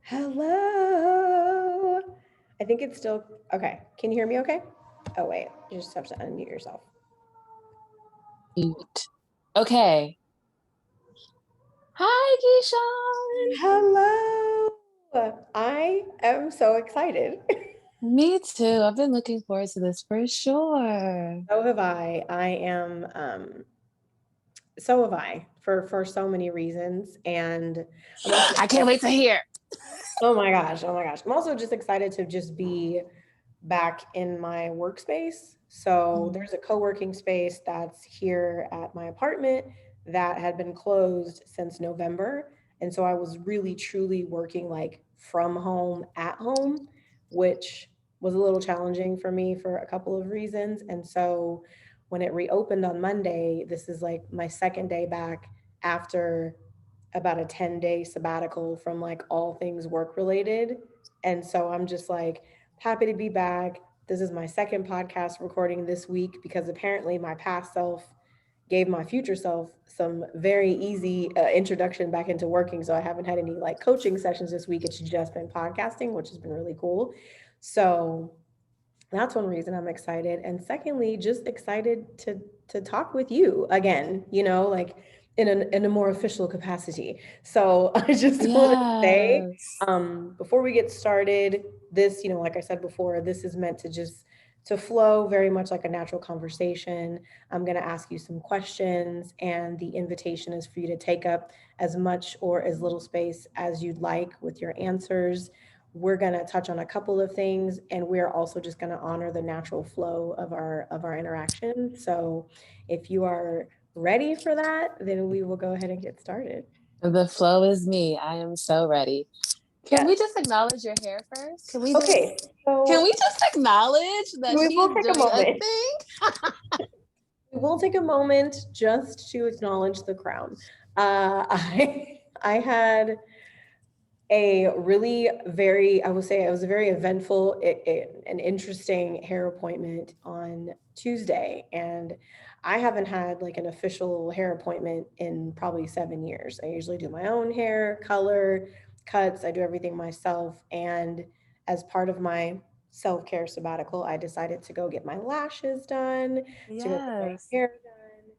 Hello. I think it's still okay. Can you hear me okay? Oh, wait. You just have to unmute yourself. Mute. Okay. Hi, Keishan. Hello. I am so excited. Me too. I've been looking forward to this for sure. So have I. So have I for so many reasons. And I'm also I can't wait to hear. oh my gosh, oh my gosh. I'm also just excited to just be back in my workspace. So Mhm. there's a co-working space that's here at my apartment that had been closed since November. And so I was really truly working like from home at home, which was a little challenging for me for a couple of reasons. And so when it reopened on Monday, this is like my second day back after about a 10-day sabbatical from like all things work related. And so I'm just like happy to be back. This is my second podcast recording this week because apparently my past self gave my future self some very easy introduction back into working. So I haven't had any like coaching sessions this week. It's just been podcasting, which has been really cool. So that's one reason I'm excited. And secondly, just excited to talk with you again, like in a more official capacity. So I just want to say, Yes. before we get started, this, like I said before, this is meant to just to flow very much like a natural conversation. I'm going to ask you some questions, and the invitation is for you to take up as much or as little space as you'd like with your answers. We're going to touch on a couple of things, and we're also just going to honor the natural flow of our interaction. So if you are ready for that, then we will go ahead and get started. The flow is me. I am so ready. Can we Yes. just acknowledge your hair first? Okay. Can So we just acknowledge that we will she's take a doing a moment. thing? We will take a moment just to acknowledge the crown. I had a really very, I would say it was a very eventful and interesting hair appointment on Tuesday. And I haven't had like an official hair appointment in probably 7 years. I usually do my own hair, color, cuts, I do everything myself. And as part of my self-care sabbatical, I decided to go get my lashes done, to go get my Yes. hair done,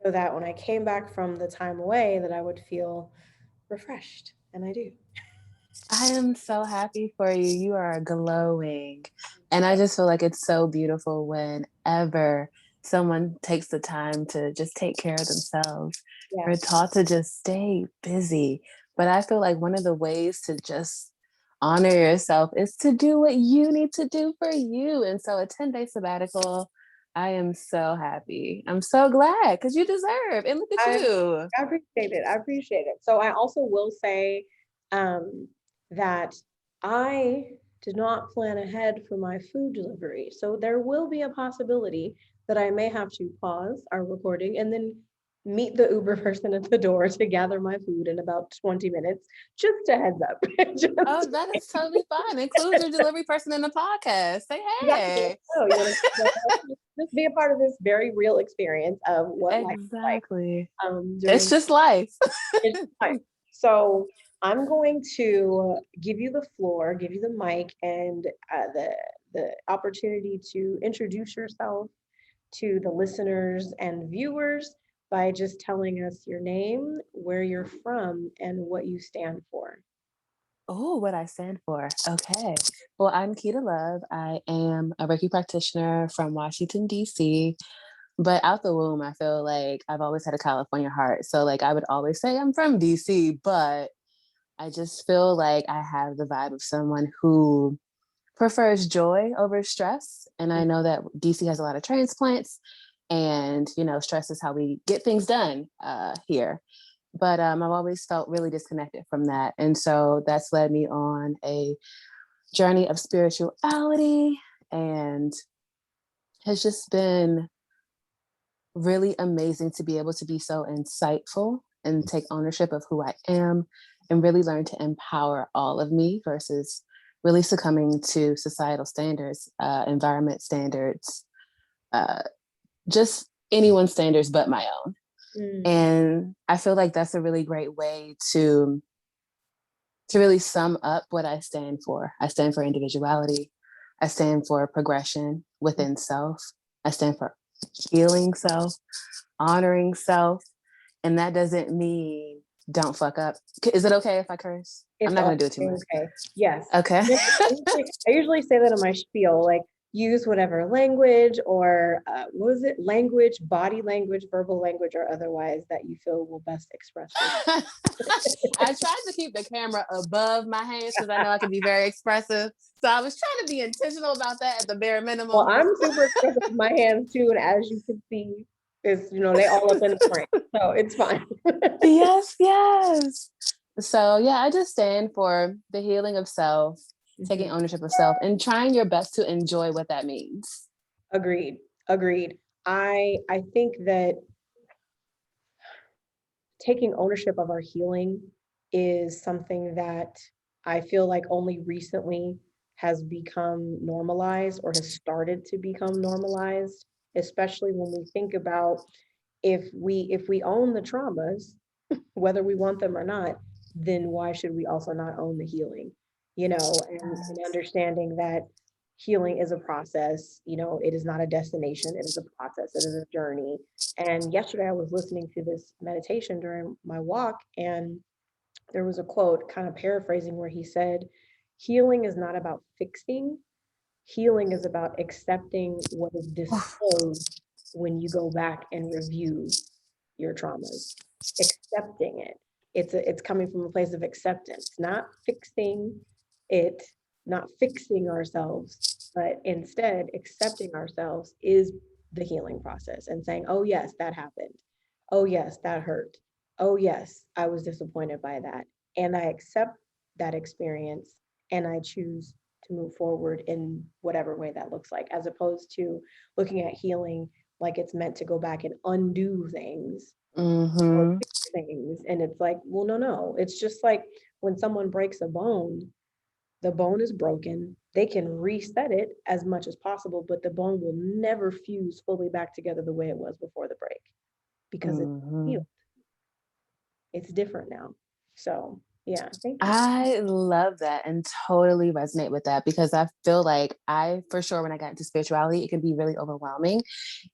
so that when I came back from the time away that I would feel refreshed. And I do. I am so happy for you. You are glowing. And I just feel like it's so beautiful whenever someone takes the time to just take care of themselves. We're Yes. taught to just stay busy. But I feel like one of the ways to just honor yourself is to do what you need to do for you. And so a 10-day sabbatical, I am so happy. I'm so glad because you deserve. And look at I you. I appreciate it. I appreciate it. So I also will say um, that I did not plan ahead for my food delivery. So there will be a possibility that I may have to pause our recording and then meet the Uber person at the door to gather my food in about 20 minutes. Just a heads up. Oh, Just that is totally fine. Include your delivery person in the podcast. Say exactly. hey. So just be a part of this very real experience of what life is like Exactly. It's during just life. it's time. So I'm going to give you the floor, give you the mic, and the opportunity to introduce yourself to the listeners and viewers by just telling us your name, where you're from, and what you stand for. Oh, what I stand for. Okay. Well, I'm Keita Love. I am a Reiki practitioner from Washington, D.C. But out the womb, I feel like I've always had a California heart. So, like, I would always say I'm from D.C., but I just feel like I have the vibe of someone who prefers joy over stress. And I know that DC has a lot of transplants, and stress is how we get things done here. But I've always felt really disconnected from that, and so that's led me on a journey of spirituality, and has just been really amazing to be able to be so insightful and take ownership of who I am and really learn to empower all of me versus really succumbing to societal standards, environment standards, uh, just anyone's standards but my own. Mm, And I feel like that's a really great way to To really sum up what I stand for individuality. I stand for progression within self. I stand for healing self, honoring self. And that doesn't mean don't fuck up. Is it okay if I curse? I'm It's not all going to do it too much. okay. Yes. Okay. I usually say that in my spiel, like use whatever language or what was it? Language, body language, verbal language, or otherwise that you feel will best express yourself. I tried to keep the camera above my hands because I know I can be very expressive. So I was trying to be intentional about that at the bare Well, minimum. I'm super expressive with my hands too, and as you can see, is they all up in the frame, so it's fine. Yes, yes. So yeah, I just stand for the healing of self, taking Mhm. ownership of self, and trying your best to enjoy what that means. Agreed. Agreed. I think that taking ownership of our healing is something that I feel like only recently has become normalized or has started to become normalized, especially when we think about if we own the traumas, whether we want them or not, then why should we also not own the healing? And understanding that healing is a process, it is not a destination, it is a process, it is a journey. And yesterday I was listening to this meditation during my walk, and there was a quote, kind of paraphrasing, where he said, healing is not about fixing, healing is about accepting what is disclosed when you go back and review your traumas, accepting it. It's coming from a place of acceptance, not fixing it, not fixing ourselves, but instead accepting ourselves is the healing process and saying, oh yes, that happened. Oh yes, that hurt. Oh yes, I was disappointed by that. And I accept that experience and I choose to move forward in whatever way that looks like, as opposed to looking at healing like it's meant to go back and undo things or Mm-hmm. fix things. And it's like, well, no, no. It's just like when someone breaks a bone, the bone is broken. They can reset it as much as possible, but the bone will never fuse fully back together the way it was before the break because it's Mm-hmm. healed. It's different now. So, yeah, thank you. I love that and totally resonate with that because I feel like for sure, when I got into spirituality, it can be really overwhelming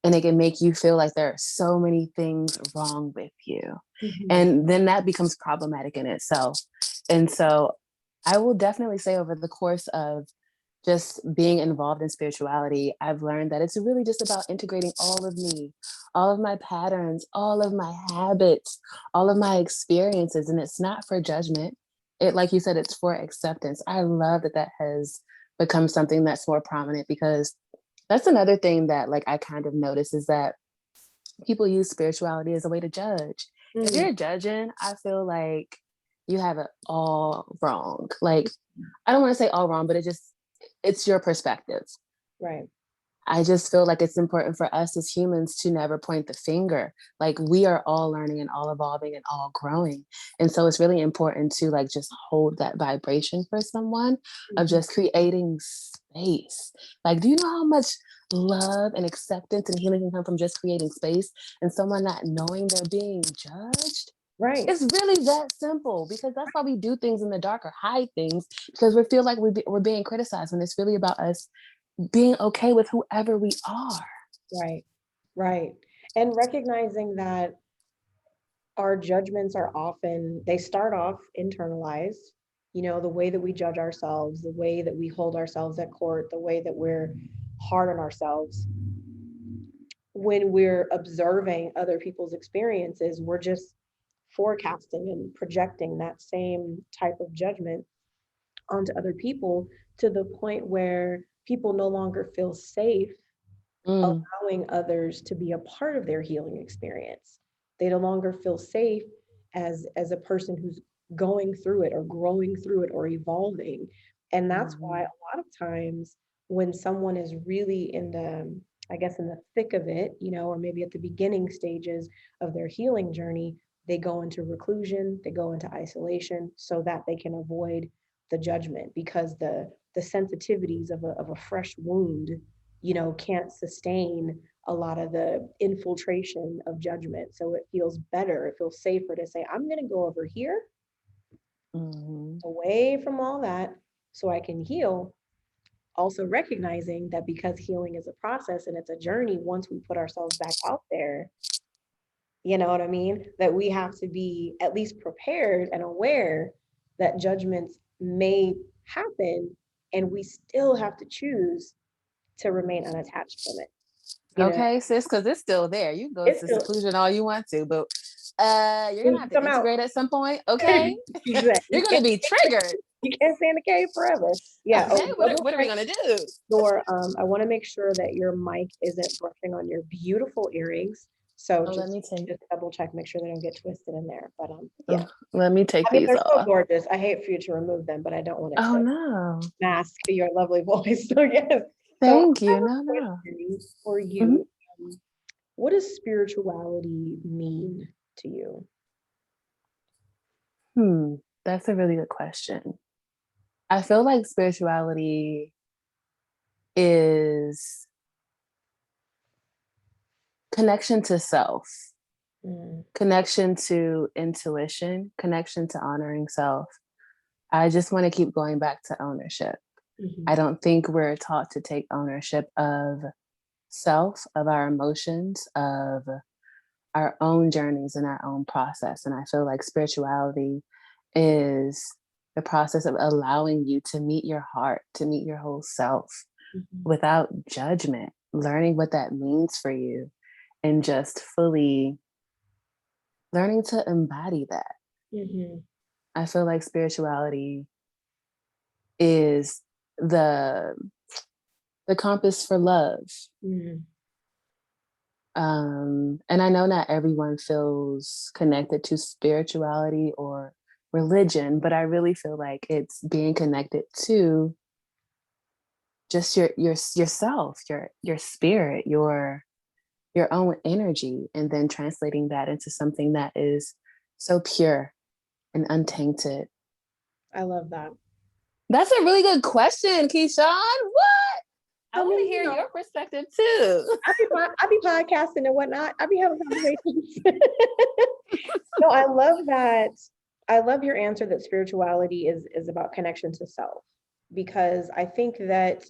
and it can make you feel like there are so many things wrong with you. Mhm. And then that becomes problematic in itself. And so I will definitely say over the course of just being involved in spirituality, I've learned that it's really just about integrating all of me, all of my patterns, all of my habits, all of my experiences. And it's not for judgment. Like you said, it's for acceptance. I love that that has become something that's more prominent because that's another thing that like I kind of notice is that people use spirituality as a way to judge. If Mm, you're judging, I feel like you have it all wrong. Like I don't want to say all wrong, but it's your perspective. right. I just feel like it's important for us as humans to never point the finger. Like we are all learning and all evolving and all growing. And so it's really important to like just hold that vibration for someone of Mhm. just creating space. Like, do you know how much love and acceptance and healing can come from just creating space and someone not knowing they're being judged? Right. It's really that simple because that's why we do things in the dark or hide things because we feel like we're being criticized when it's really about us being okay with whoever we are. Right. Right. And recognizing that our judgments are often, they start off internalized, the way that we judge ourselves, the way that we hold ourselves at court, the way that we're hard on ourselves. When we're observing other people's experiences, we're just forecasting and projecting that same type of judgment onto other people, to the point where people no longer feel safe Mm, allowing others to be a part of their healing experience. They no longer feel safe as a person who's going through it or growing through it or evolving. And that's why mhm, a lot of times when someone is really in the, I guess, in the thick of it, or maybe at the beginning stages of their healing journey, they go into reclusion, they go into isolation so that they can avoid the judgment, because the sensitivities of a fresh wound, can't sustain a lot of the infiltration of judgment. So it feels better, it feels safer to say, I'm going to go over here Mhm. away from all that so I can heal. Also recognizing that because healing is a process and it's a journey, once we put ourselves back out there, you know what I mean? That we have to be at least prepared and aware that judgments may happen and we still have to choose to remain unattached from it. You know, Okay, sis, because it's still there. You can go it's to still, seclusion all you want to, but you're gonna you have to come out. integrate at some point. Okay, Exactly. you're gonna be triggered. You can't stay in the cave forever. Yeah. Okay, Oh, double what are we check gonna do? your, I want to make sure that your mic isn't brushing on your beautiful earrings. So Oh, just double check, make sure they don't get twisted in there. But yeah. let me take I mean, these they're so off. gorgeous. I hate for you to remove them, but I don't want it Oh to no, mask your lovely voice. So yes. So thank I you. have a No, no. question for Mhm. you. What does spirituality mean to you? Hmm, that's a really good question. I feel like spirituality is connection to self, Mm, connection to intuition, connection to honoring self. I just want to keep going back to ownership. I mhm, don't think we're taught to take ownership of self, of our emotions, of our own journeys and our own process. And I feel like spirituality is the process of allowing you to meet your heart, to meet your whole self mhm, without judgment, learning what that means for you, and just fully learning to embody that. mhm, I feel like spirituality is the the compass for love. mhm. And I know not everyone feels connected to spirituality or religion, but I really feel like it's being connected to just yourself, your spirit, your own energy, and then translating that into something that is so pure and untainted. I love that. That's a really good question, Keyshawn. What? I I want to mean, hear your perspective too. I be podcasting and whatnot. I be having conversations. No, I love that. I love your answer that spirituality is about connection to self, because I think that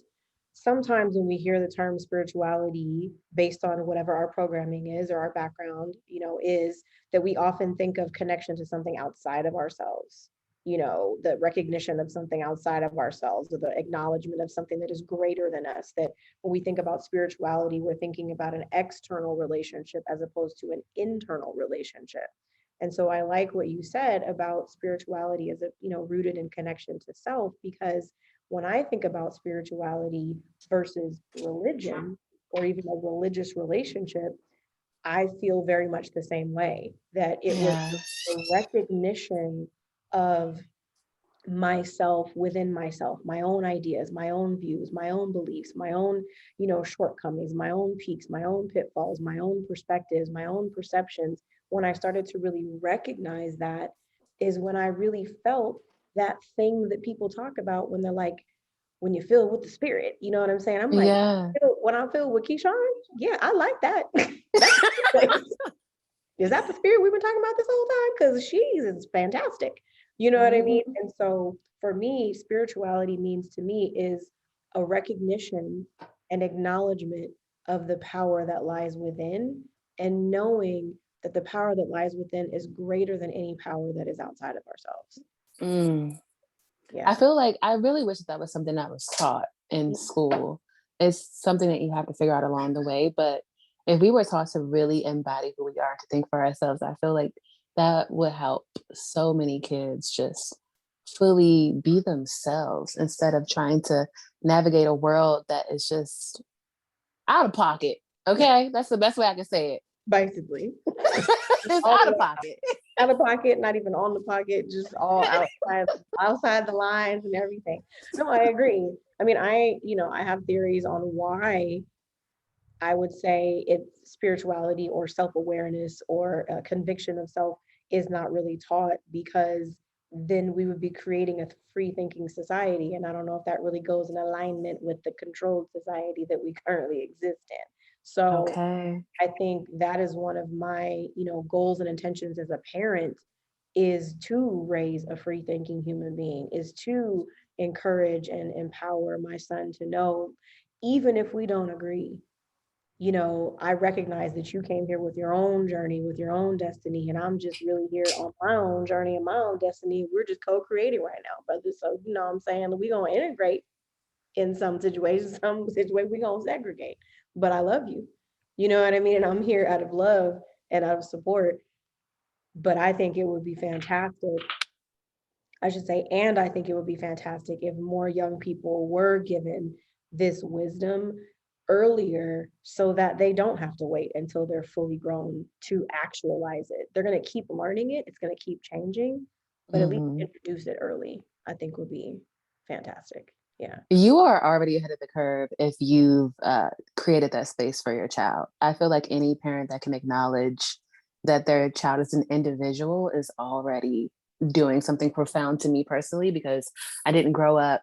sometimes when we hear the term spirituality based on whatever our programming is or our background, is that we often think of connection to something outside of ourselves. The recognition of something outside of ourselves, or the acknowledgement of something that is greater than us. That when we think about spirituality, we're thinking about an external relationship as opposed to an internal relationship. And so I like what you said about spirituality as rooted in connection to self, because when I think about spirituality versus religion or even a religious relationship, I feel very much the same way, that it was Yeah. the recognition of myself within myself, my own ideas, my own views, my own beliefs, my own, shortcomings, my own peaks, my own pitfalls, my own perspectives, my own perceptions. When I started to really recognize that, is when I really felt that thing that people talk about when they're like, when you feel with the spirit, you know what I'm saying? I'm like, Yeah. when I feel with Keyshawn, yeah, I like that. That's like, is that the spirit we've been talking about this whole time? Because she's is fantastic. You know what I mean? Mhm. And so for me, spirituality means to me is a recognition and acknowledgement of the power that lies within, and knowing that the power that lies within is greater than any power that is outside of ourselves. Mm. I Yeah. feel like I really wish that was something that was taught in school. It's something that you have to figure out along the way. But if we were taught to really embody who we are, to think for ourselves, I feel like that would help so many kids just fully be themselves instead of trying to navigate a world that is just out of pocket. Okay, that's the best way I can say it. Basically. It's All out the of way pocket. out of pocket, not even on the pocket, just all outside the lines and everything. No, I agree. I mean, I have theories on why I would say it's spirituality or self-awareness or a conviction of self is not really taught, because then we would be creating a free thinking society. And I don't know if that really goes in alignment with the controlled society that we currently exist in. So Okay. I think that is one of my, goals and intentions as a parent, is to raise a free thinking human being, is to encourage and empower my son to know, even if we don't agree, I recognize that you came here with your own journey, with your own destiny, and I'm just really here on my own journey and my own destiny. We're just co-creating right now, brother. So, what I'm saying, we're going to integrate in some situations we're going to segregate. But I love you. You know what I mean? And I'm here out of love and out of support. But I think it would be fantastic, I should say, and I think it would be fantastic if more young people were given this wisdom earlier so that they don't have to wait until they're fully grown to actualize it. They're going to keep learning it, it's going to keep changing, but at least Mhm. introduce it early, I think would be fantastic. Yeah. You are already ahead of the curve if you've created that space for your child. I feel like any parent that can acknowledge that their child is an individual is already doing something profound to me personally, because I didn't grow up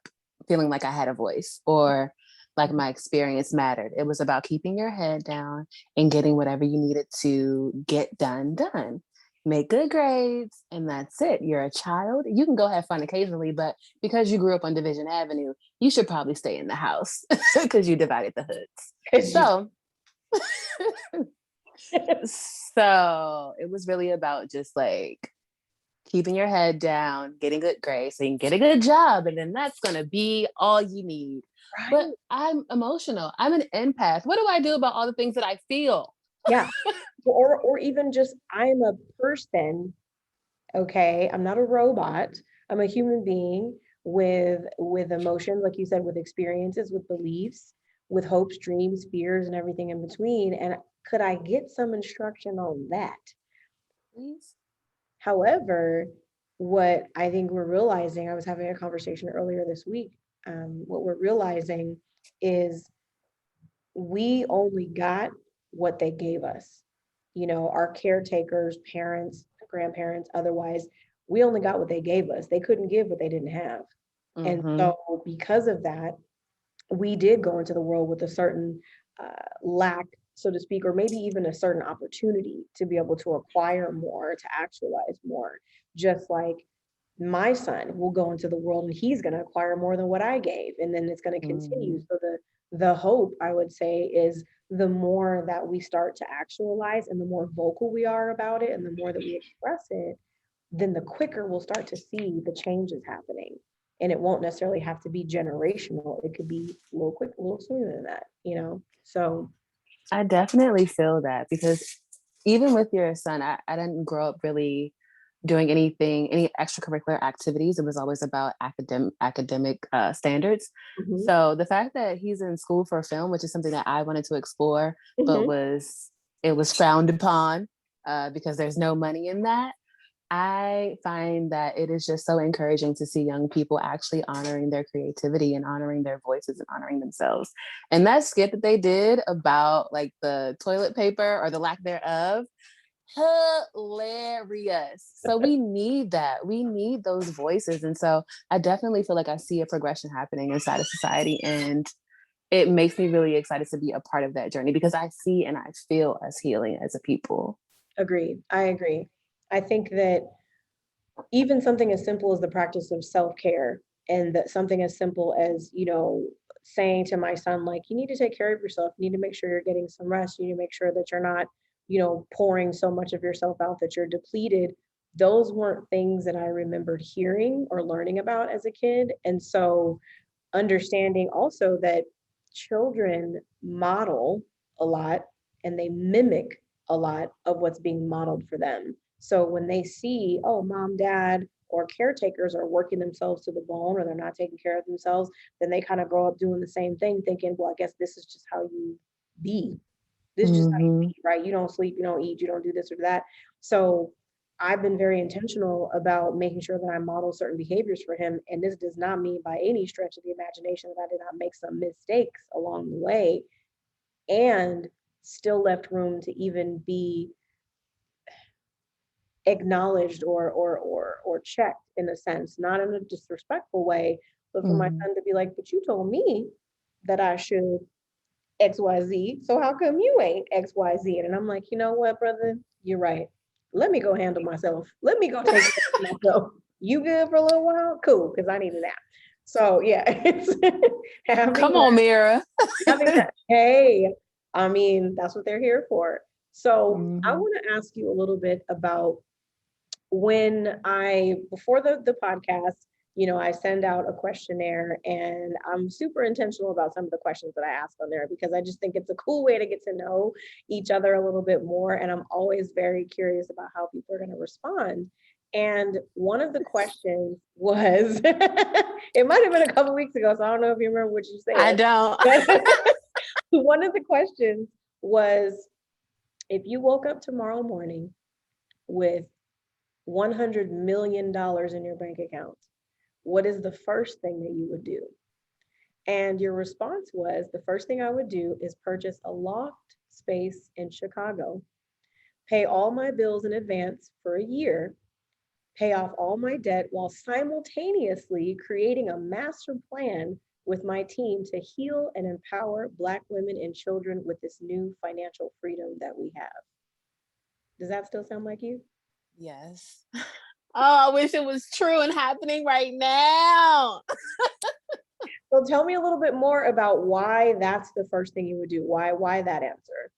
feeling like I had a voice or like my experience mattered. It was about keeping your head down and getting whatever you needed to get done. Make good grades, and that's it. You're a child. You can go have fun occasionally, but because you grew up on Division Avenue, you should probably stay in the house because you divided the hoods. Because you So, so it was really about just like keeping your head down, getting good grades, so you can get a good job, and then that's gonna be all you need. But right. I'm emotional. I'm an empath. What do I do about all the things that I feel? Yeah. Or even just I'm a person. Okay, I'm not a robot. I'm a human being with emotions, like you said, with experiences, with beliefs, with hopes, dreams, fears, and everything in between. And could I get some instruction on that? Please. However, what I think we're realizing, I was having a conversation earlier this week. What we're realizing is we only got what they gave us. Our caretakers, parents, grandparents, otherwise, we only got what they gave us. They couldn't give what they didn't have. And Mm-hmm. so, because of that, we did go into the world with a certain lack, so to speak, or maybe even a certain opportunity to be able to acquire more, to actualize more. Just like my son will go into the world and he's going to acquire more than what I gave, and then it's going to continue. Mm-hmm. So the hope, I would say, is the more that we start to actualize and the more vocal we are about it and the more that we express it, then the quicker we'll start to see the changes happening. And it won't necessarily have to be generational. It could be a little quick, a little sooner than that. So I definitely feel that because even with your son, I didn't grow up really doing any extracurricular activities. It was always about academic standards. mhm, So the fact that he's in school for film, which is something that I wanted to explore, but mhm, it was frowned upon because there's no money in that. I find that it is just so encouraging to see young people actually honoring their creativity and honoring their voices and honoring themselves. And that skit that they did about like the toilet paper or the lack thereof, hilarious. So we need that. We need those voices. And so I definitely feel like I see a progression happening inside of society. And it makes me really excited to be a part of that journey because I see and I feel us healing as a people. agreed. I agree. I think that even something as simple as the practice of self-care, and that something as simple as saying to my son, like, you need to take care of yourself, you need to make sure you're getting some rest, you need to make sure that you're not pouring so much of yourself out that you're depleted. Those weren't things that I remembered hearing or learning about as a kid. And so understanding also that children model a lot and they mimic a lot of what's being modeled for them. So when they see, oh, mom, dad, or caretakers are working themselves to the bone or they're not taking care of themselves, then they kind of grow up doing the same thing, thinking, well, I guess this is just how you be. This is just how you Mm-hmm. be, right? You don't sleep, you don't eat, you don't do this or that. So I've been very intentional about making sure that I model certain behaviors for him. And this does not mean by any stretch of the imagination that I did not make some mistakes along the way and still left room to even be acknowledged or checked in a sense, not in a disrespectful way, but for my Mm-hmm. son to be like, but you told me that I should XYZ. So how come you ain't XYZ? And I'm like, you know what, brother? You're right. let me go handle myself. Let me go take care of myself. You good for a little while? Cool, because I need a nap. So yeah, it's having Come on, that, Mira. having that. Hey, I mean, that's what they're here for. So I Mhm. want to ask you a little bit about when I before the podcast, I send out a questionnaire and I'm super intentional about some of the questions that I ask on there because I just think it's a cool way to get to know each other a little bit more. And I'm always very curious about how people are going to respond. And one of the questions was, it might have been a couple weeks ago, so I don't know if you remember what you I said, don't. but one of the questions was if you woke up tomorrow morning with $100 million in your bank account, what is the first thing that you would do? And your response was the first thing I would do is purchase a loft space in Chicago, pay all my bills in advance for a year, pay off all my debt while simultaneously creating a master plan with my team to heal and empower Black women and children with this new financial freedom that we have. Does that still sound like you? Yes. Oh, I wish it was true and happening right now. So tell me a little bit more about why that's the first thing you would do. Why that answer?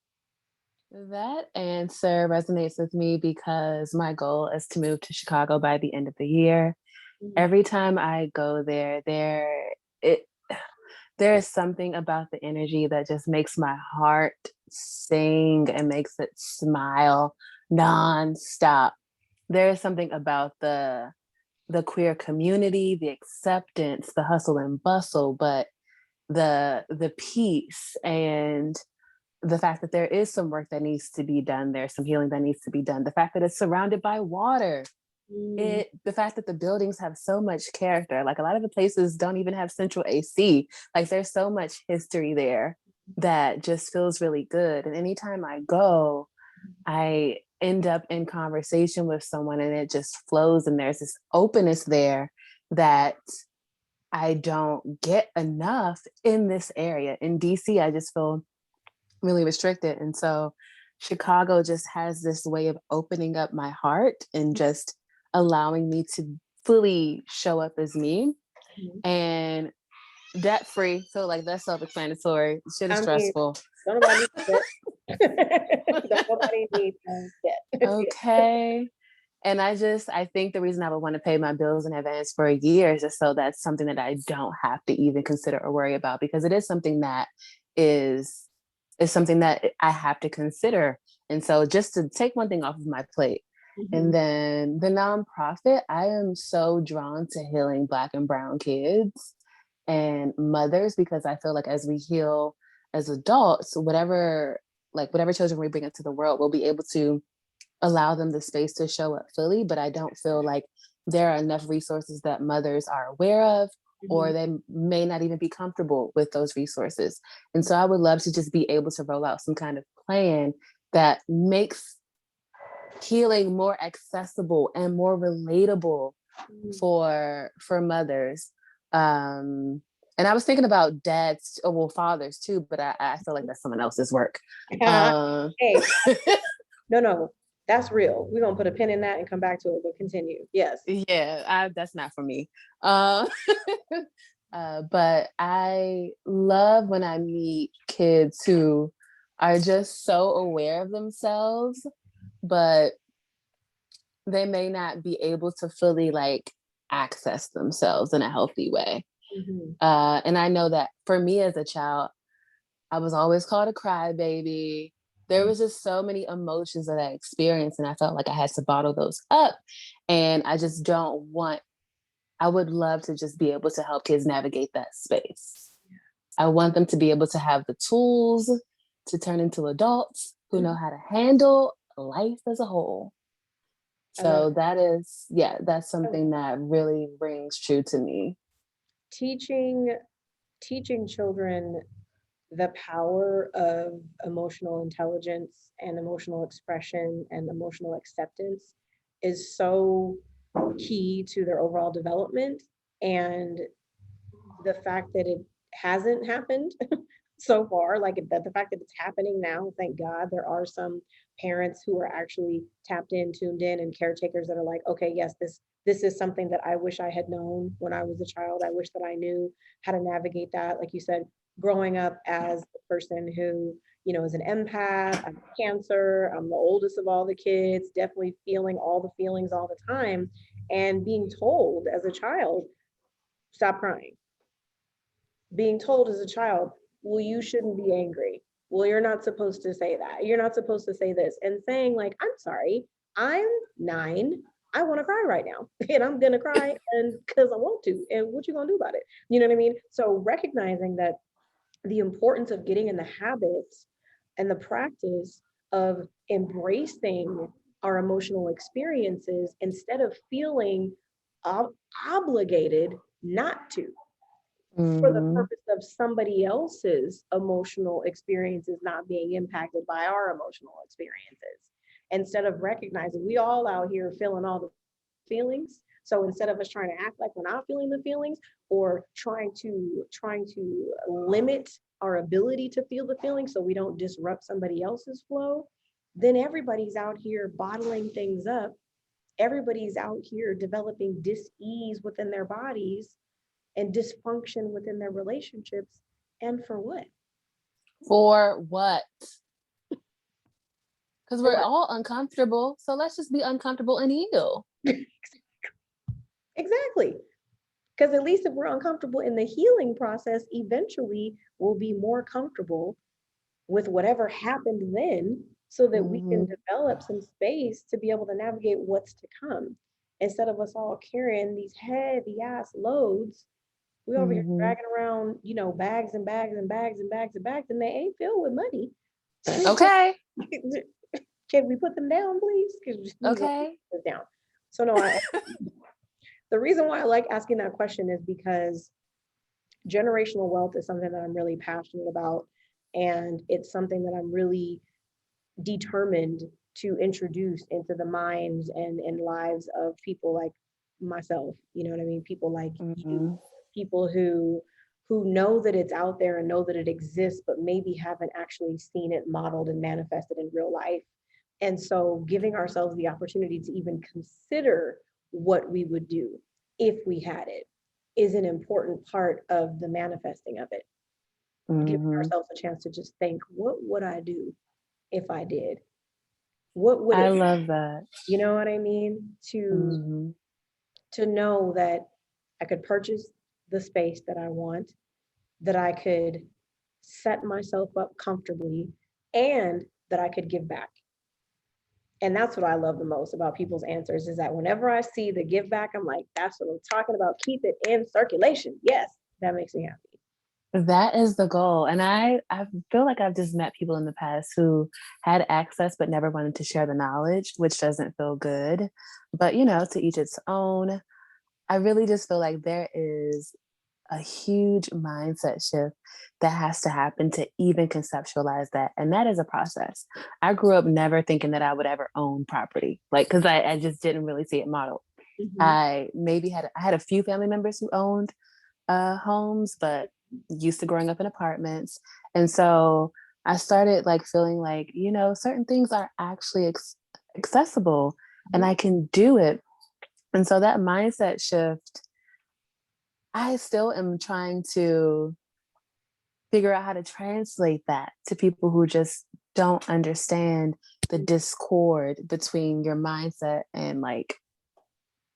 That answer resonates with me because my goal is to move to Chicago by the end of the year. Mm, Every time I go it there is something about the energy that just makes my heart sing and makes it smile nonstop. There is something about the queer community, the acceptance, the hustle and bustle, but the peace and the fact that there is some work that needs to be done, there's some healing that needs to be done. The fact that it's surrounded by water, mm, the fact that the buildings have so much character. Like a lot of the places don't even have central AC. Like there's so much history there that just feels really good. And anytime I go, I end up in conversation with someone and it just flows and there's this openness there that I don't get enough in this area. In DC, I just feel really restricted. And so Chicago just has this way of opening up my heart and just allowing me to fully show up as me mhm. and debt free. So like that's self-explanatory. Shit is I mean, stressful. don't nobody need that. Don't nobody need that. Okay. And I think the reason I would want to pay my bills in advance for a year is just so that's something that I don't have to even consider or worry about because it is something that is is something that I have to consider. And so just to take one thing off of my plate. And Mhm, then the nonprofit, I am so drawn to healing Black and Brown kids and mothers because I feel like as we heal as adults, whatever children we bring into the world, we'll be able to allow them the space to show up fully, but I don't feel like there are enough resources that mothers are aware of, or mhm, they may not even be comfortable with those resources. And mhm, so I would love to just be able to roll out some kind of plan that makes healing more accessible and more relatable mhm. for mothers. Um, and I was thinking about dads, well, fathers too, but I feel like that's someone else's work. Um, Hey, no, no, that's real. We're gonna put a pin in that and come back to it, but continue. Yes. Yeah, that's not for me. Uh, but I love when I meet kids who are just so aware of themselves, but they may not be able to fully like access themselves in a healthy way. Mhm, And I know that for me as a child, I was always called a crybaby. There was just so many emotions that I experienced, and I felt like I had to bottle those up. And I just don't want I would love to just be able to help kids navigate that space. I want them to be able to have the tools to turn into adults who know mhm. how to handle life as a whole. I love So that is, yeah, that's it. something that really rings true to me. Teaching teaching children the power of emotional intelligence and emotional expression and emotional acceptance is so key to their overall development. And the fact that it hasn't happened so far. Like the fact that it's happening now, thank God, there are some parents who are actually tapped in, tuned in, and caretakers that are like, okay, yes, this is something that I wish I had known when I was a child. I wish that I knew how to navigate that. Like you said, growing up as a person who, you know, is an empath, I'm cancer, I'm the oldest of all the kids, definitely feeling all the feelings all the time, and being told as a child, stop crying, being told as a child, well, you shouldn't be angry. Well, you're not supposed to say that. You're not supposed to say this. And saying, like, I'm sorry, I'm 9. I want to cry right now. And I'm gonna cry and because I want to. And what you gonna do about it? You know what I mean? So recognizing that the importance of getting in the habits and the practice of embracing our emotional experiences instead of feeling obligated not to, for the Mm-hmm. purpose of somebody else's emotional experiences not being impacted by our emotional experiences. Instead of recognizing we all out here feeling all the feelings. So instead of us trying to act like we're not feeling the feelings or trying to limit our ability to feel the feelings so we don't disrupt somebody else's flow, then everybody's out here bottling things up. Everybody's out here developing dis-ease within their bodies and dysfunction within their relationships. And for what? For what? Because For we're what? all uncomfortable. So let's just be uncomfortable and heal. Exactly. Because at least if we're uncomfortable in the healing process, eventually we'll be more comfortable with whatever happened then so that we can Mm-hmm. develop some space to be able to navigate what's to come. Instead of us all carrying these heavy ass loads, we over here Mm-hmm. dragging around, you know, bags and bags and bags and bags and bags, and they ain't filled with money. Okay. Can we put them down, please? Because we just need to put Okay. this down. So no, the reason why I like asking that question is because generational wealth is something that I'm really passionate about, and it's something that I'm really determined to introduce into the minds and lives of people like myself. You know what I mean? People like you, Mm-hmm. people who know that it's out there and know that it exists, but maybe haven't actually seen it modeled and manifested in real life. And so giving ourselves the opportunity to even consider what we would do if we had it is an important part of the manifesting of it. Giving Mm-hmm. ourselves a chance to just think, what would I do if I did? What would I it, love that. you know what I mean? Mm-hmm. To know that I could purchase the space that I want, that I could set myself up comfortably, and that I could give back. And that's what I love the most about people's answers is that whenever I see the give back, I'm like, that's what I'm talking about. Keep it in circulation. Yes, that makes me happy. That is the goal. And I feel like I've just met people in the past who had access but never wanted to share the knowledge, which doesn't feel good. But, you know, to each its own. I really just feel like there is a huge mindset shift that has to happen to even conceptualize that. And that is a process. I grew up never thinking that I would ever own property, like, because I just didn't really see it modeled. Mm-hmm. I had a few family members who owned homes, but used to growing up in apartments. And so I started like feeling like, you know, certain things are actually accessible and I can do it. And so that mindset shift, I still am trying to figure out how to translate that to people who just don't understand the discord between your mindset and like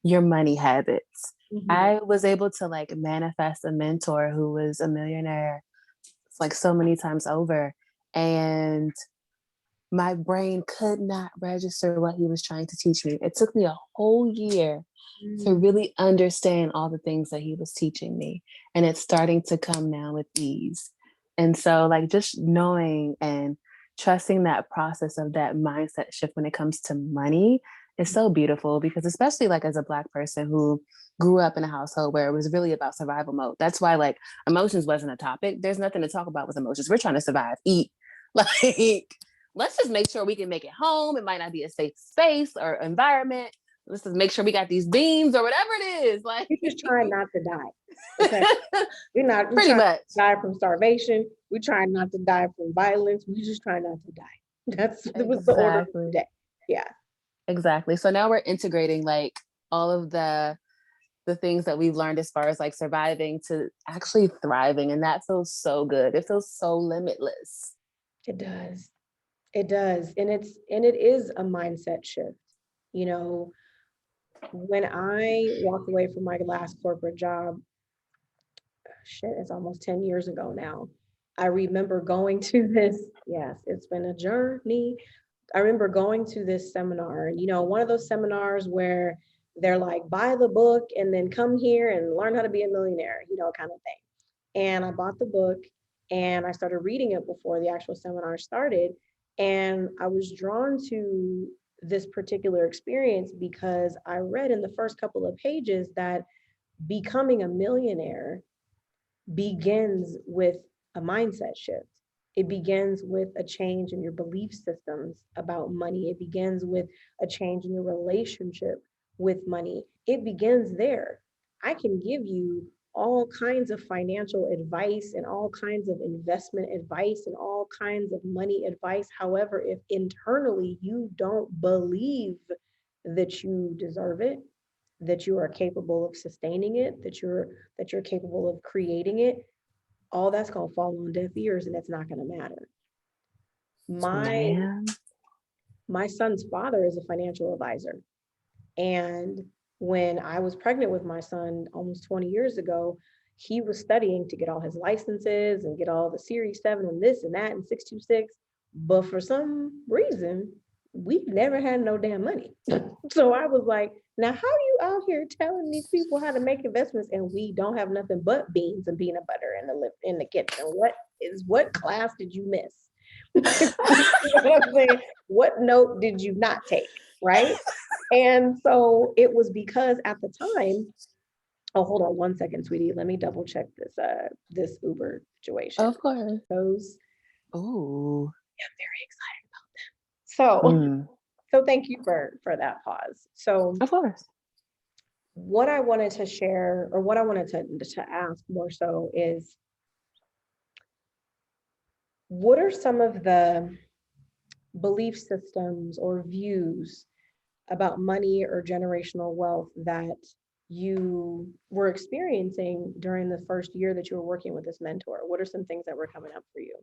your money habits. Mm-hmm. I was able to like manifest a mentor who was a millionaire like so many times over. And my brain could not register what he was trying to teach me. It took me a whole year to Mm-hmm. really understand all the things that he was teaching me. And it's starting to come now with ease. And so, like, just knowing and trusting that process of that mindset shift when it comes to money is so beautiful because, especially like as a Black person who grew up in a household where it was really about survival mode, that's why like emotions wasn't a topic. There's nothing to talk about with emotions. We're trying to survive, eat. Like, let's just make sure we can make it home. It might not be a safe space or environment, let's just make sure we got these beans or whatever it is. Like, You're just trying not to die. Okay. We're pretty trying much. to die from starvation. We're trying not to die from violence. We just trying not to die. That was the order of the Exactly. day. Yeah. Exactly. So now we're integrating like all of the things that we've learned as far as like surviving to actually thriving. And that feels so good. It feels so limitless. It does. It does. And it is a mindset shift. You know, when I walked away from my last corporate job, shit, it's almost 10 years ago now. I remember going to this, yes, it's been a journey. I remember going to this seminar, and one of those seminars where they're like, buy the book and then come here and learn how to be a millionaire, kind of thing. And I bought the book and I started reading it before the actual seminar started. And I was drawn to this particular experience because I read in the first couple of pages that becoming a millionaire begins with a mindset shift. It begins with a change in your belief systems about money. It begins with a change in your relationship with money. It begins there. I can give you all kinds of financial advice and all kinds of investment advice and all kinds of money advice. However, if internally you don't believe that you deserve it, that you are capable of sustaining it, that you're capable of creating it, all that's going to fall on deaf ears and it's not going to matter. My Man. my son's father is a financial advisor. And when I was pregnant with my son almost 20 years ago, he was studying to get all his licenses and get all the Series 7 and this and that and 626. But for some reason, we've never had no damn money. So I was like, now how are you out here telling these people how to make investments and we don't have nothing but beans and peanut butter in the kitchen? What class did you miss? You know what I'm saying? What note did you not take? Right. And so it was because at the time, oh, hold on one second, sweetie. Let me double check this Uber situation. Of course. Those, Oh. yeah, I'm very excited about them. Mm. So thank you for that pause. So Of course. what I wanted to share, or what I wanted to ask more so is, what are some of the belief systems or views about money or generational wealth that you were experiencing during the first year that you were working with this mentor? What are some things that were coming up for you?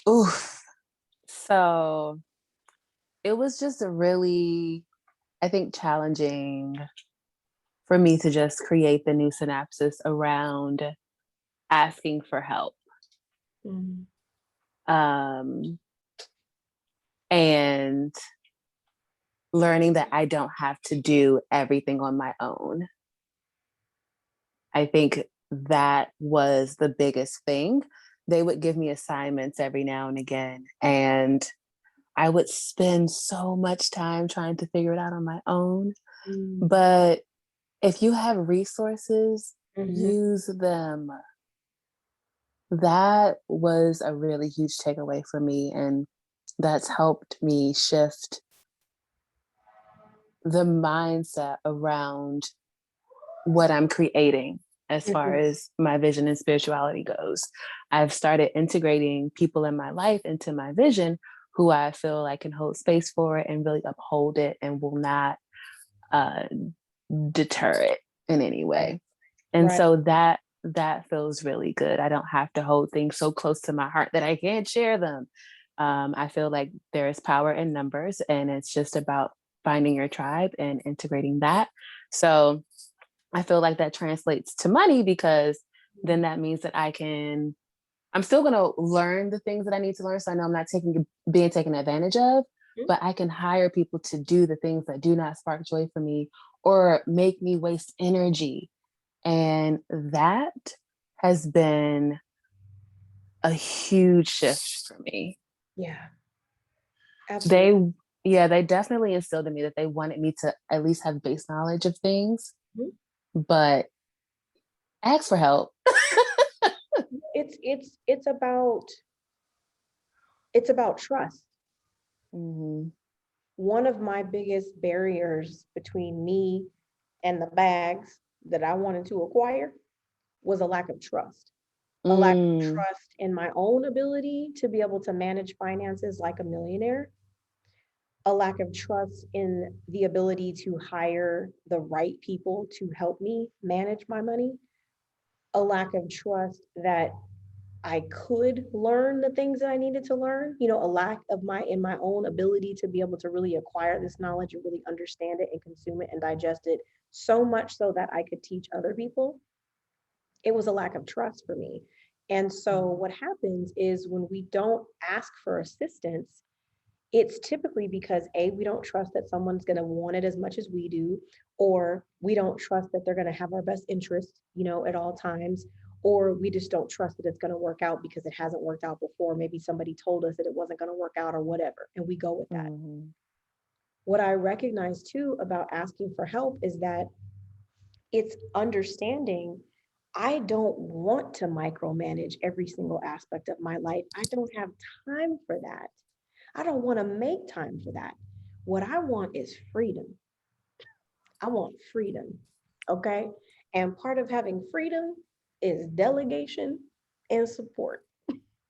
Oof. So it was just a really, I think, challenging for me to just create the new synapses around asking for help. Mm-hmm. Um, and learning that I don't have to do everything on my own. I think that was the biggest thing. They would give me assignments every now and again, and I would spend so much time trying to figure it out on my own. But if you have resources, Mm-hmm. use them. That was a really huge takeaway for me. And that's helped me shift the mindset around what I'm creating as far Mm-hmm. as my vision and spirituality goes. I've started integrating people in my life into my vision who I feel I can hold space for it and really uphold it and will not uh, deter it in any way. And Right. so that feels really good. I don't have to hold things so close to my heart that I can't share them. I feel like there is power in numbers, and it's just about finding your tribe and integrating that. So I feel like that translates to money because then that means that I'm still going to learn the things that I need to learn. So I know I'm not being taken advantage of, but I can hire people to do the things that do not spark joy for me or make me waste energy. And that has been a huge shift for me. Yeah, absolutely. They, yeah, they definitely instilled in me that they wanted me to at least have base knowledge of things, Mhm. but ask for help. It's about trust. Mm-hmm. one of my biggest barriers between me and the bags that I wanted to acquire was a lack of trust. A lack of Mm, trust in my own ability to be able to manage finances like a millionaire, a lack of trust in the ability to hire the right people to help me manage my money, a lack of trust that I could learn the things that I needed to learn, a lack of my own ability to be able to really acquire this knowledge and really understand it and consume it and digest it so much so that I could teach other people. It was a lack of trust for me. And so mhm, what happens is when we don't ask for assistance, it's typically because A, we don't trust that someone's going to want it as much as we do, or we don't trust that they're going to have our best interest, at all times, or we just don't trust that it's going to work out because it hasn't worked out before. Maybe somebody told us that it wasn't going to work out or whatever, and we go with that. mhm. What I recognize too about asking for help is that it's understanding I don't want to micromanage every single aspect of my life. I don't have time for that. I don't want to make time for that. What I want is freedom. I want freedom. Okay. And part of having freedom is delegation and support.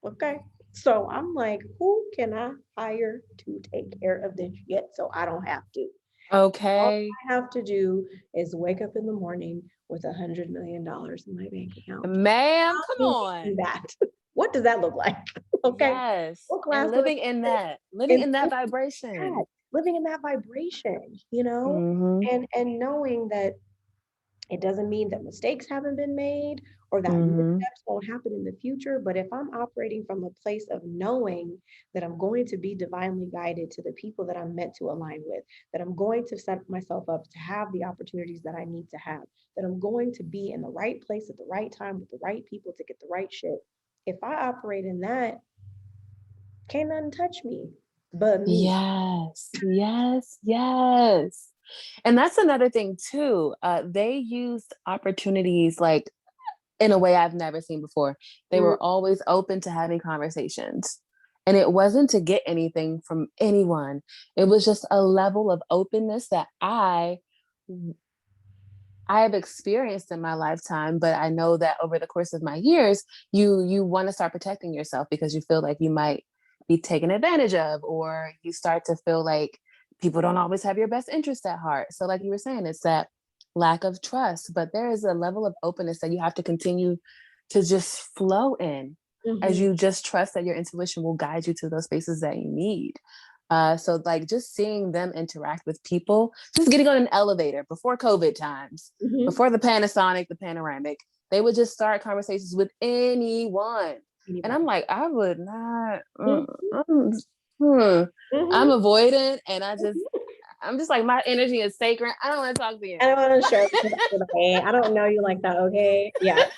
Okay. So I'm like, who can I hire to take care of this shit so I don't have to? All Okay. I have to do is wake up in the morning with $100 million in my bank account. Ma'am, How come do we do on. that? What does that look like? Okay. Yes. What And class do I living in take? that, living And in that that, vibration. living in that vibration, Mm-hmm. and knowing that it doesn't mean that mistakes haven't been made or that Mm-hmm. missteps won't happen in the future. But if I'm operating from a place of knowing that I'm going to be divinely guided to the people that I'm meant to align with, that I'm going to set myself up to have the opportunities that I need to have, that I'm going to be in the right place at the right time with the right people to get the right shit. If I operate in that, can't nothing touch me but me. Yes. Yes. Yes. And that's another thing too. They used opportunities like in a way I've never seen before. They Mm, were always open to having conversations. And it wasn't to get anything from anyone. It was just a level of openness that I have experienced in my lifetime, but I know that over the course of my years, you want to start protecting yourself because you feel like you might be taken advantage of, or you start to feel like people don't always have your best interest at heart. So, like you were saying, it's that lack of trust, but there is a level of openness that you have to continue to just flow in as mhm, you just trust that your intuition will guide you to those spaces that you need. So like just seeing them interact with people, just getting on an elevator before COVID times, mhm. before the Panasonic, the panoramic, they would just start conversations with anyone. And I'm Anybody. like, I would not, Mhm, hmm. I'm mhm, avoidant and mhm. I'm just like, my energy is sacred. I don't want to talk to you. I don't want to show today. I don't know you like that. Okay. Yeah.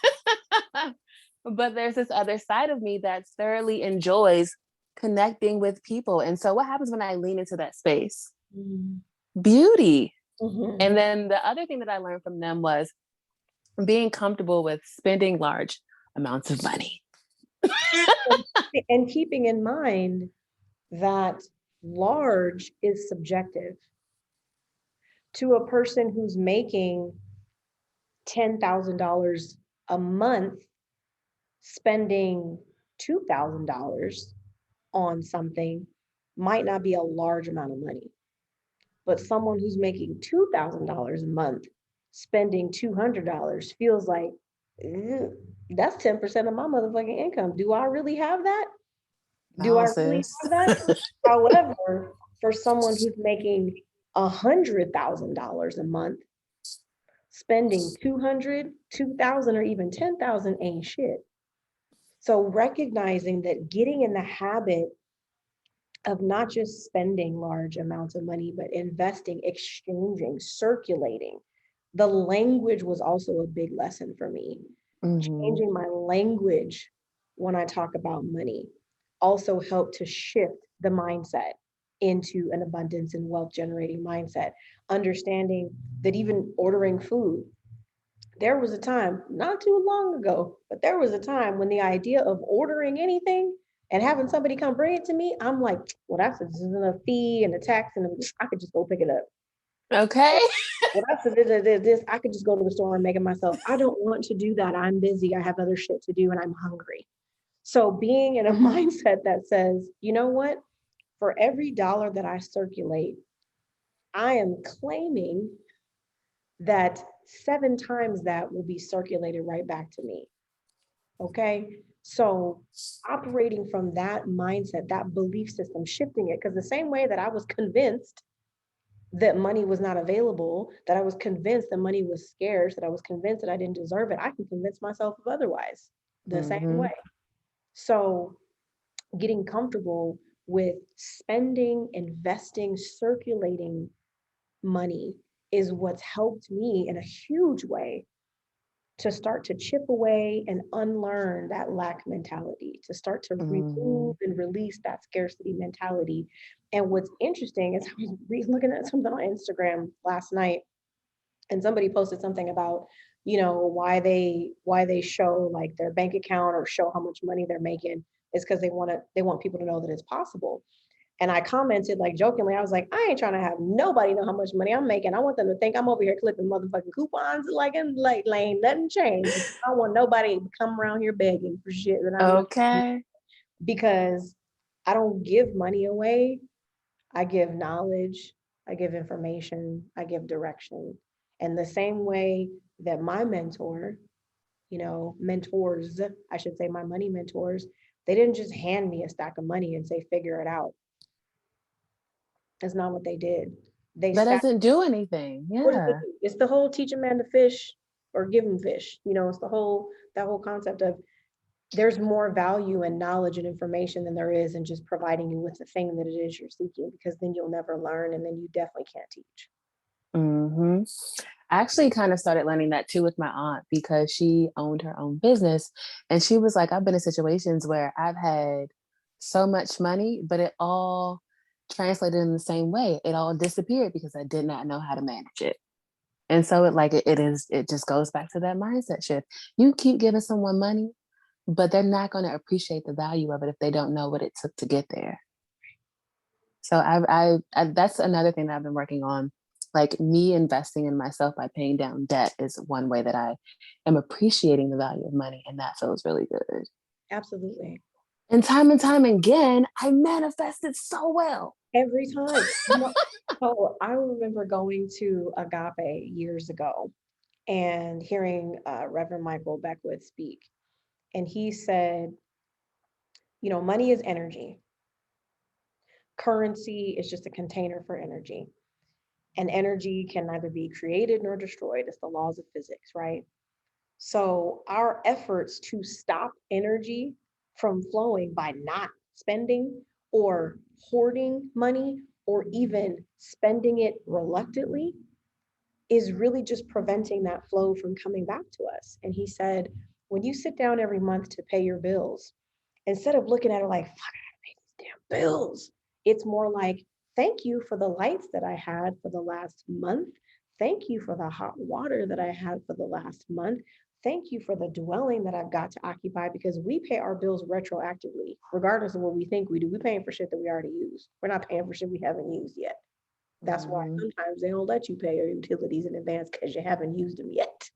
But there's this other side of me that thoroughly enjoys connecting with people. And so what happens when I lean into that space? Mhm, Beauty. mhm. And then the other thing that I learned from them was being comfortable with spending large amounts of money. And keeping in mind that large is subjective to a person who's making $10,000 a month, spending $2,000 on something might not be a large amount of money. But someone who's making $2,000 a month, spending $200 feels like, "Ew, that's 10% of my motherfucking income. Do I really have that? Do No, I really sis. have that?" However, for someone who's making $100,000 a month, spending 200, 2,000, or even 10,000 ain't shit. So recognizing that getting in the habit of not just spending large amounts of money, but investing, exchanging, circulating. The language was also a big lesson for me. Mm-hmm. Changing my language when I talk about money also helped to shift the mindset into an abundance and wealth generating mindset. Understanding that even ordering food, there was a time not too long ago, but there was a time when the idea of ordering anything And having somebody come bring it to me, I'm like, well, that's a fee and a tax, and I could just go pick it up. Okay. Well, that's this. I could just go to the store and make it myself. I don't want to do that. I'm busy. I have other shit to do, and I'm hungry. So being in a mindset that says, you know what, for every dollar that I circulate, I am claiming that 7 times that will be circulated right back to me. Okay. So operating from that mindset, that belief system, shifting it, because the same way that I was convinced that money was not available, that I was convinced that money was scarce, that I was convinced that I didn't deserve it, I can convince myself of otherwise the same Mm-hmm. way. So getting comfortable with spending, investing, circulating money is what's helped me in a huge way to start to chip away and unlearn that lack mentality, to start to Mm-hmm. remove and release that scarcity mentality. And what's interesting is I was looking at something on Instagram last night, and somebody posted something about, why they show like their bank account or show how much money they're making is because they want people to know that it's possible. And I commented like jokingly, I was like, I ain't trying to have nobody know how much money I'm making. I want them to think I'm over here clipping motherfucking coupons like in like lane, nothing changed. I don't want nobody to come around here begging for shit that I'm not, Okay. because I don't give money away. I give knowledge, I give information, I give direction. And the same way that my mentor, mentors, I should say my money mentors, they didn't just hand me a stack of money and say, figure it out. That's not what they did. They That sat, doesn't do anything. what does it Yeah. do? It's the whole teach a man to fish or give him fish. It's that whole concept of there's more value and knowledge and information than there is in just providing you with the thing that it is you're seeking, because then you'll never learn and then you definitely can't teach. Mm-hmm. I actually kind of started learning that too with my aunt because she owned her own business. And she was like, I've been in situations where I've had so much money, but it all translated in the same way. It all disappeared because I did not know how to manage it. And so it just goes back to that mindset shift. You keep giving someone money, but they're not going to appreciate the value of it if they don't know what it took to get there. So I that's another thing that I've been working on. Like me investing in myself by paying down debt is one way that I am appreciating the value of money, and that feels really good. Absolutely. And time again, I manifested so well. Every time. So I remember going to Agape years ago and hearing Reverend Michael Beckwith speak. And he said, money is energy. Currency is just a container for energy. And energy can neither be created nor destroyed. It's the laws of physics, right? So our efforts to stop energy from flowing by not spending or hoarding money or even spending it reluctantly is really just preventing that flow from coming back to us. And he said, when you sit down every month to pay your bills, instead of looking at it like, fuck, I gotta pay these damn bills, it's more like, thank you for the lights that I had for the last month. Thank you for the hot water that I had for the last month. Thank you for the dwelling that I've got to occupy, because we pay our bills retroactively, regardless of what we think we do. We're paying for shit that we already use. We're not paying for shit we haven't used yet. That's why Mm-hmm. sometimes they don't let you pay your utilities in advance because you haven't used them yet.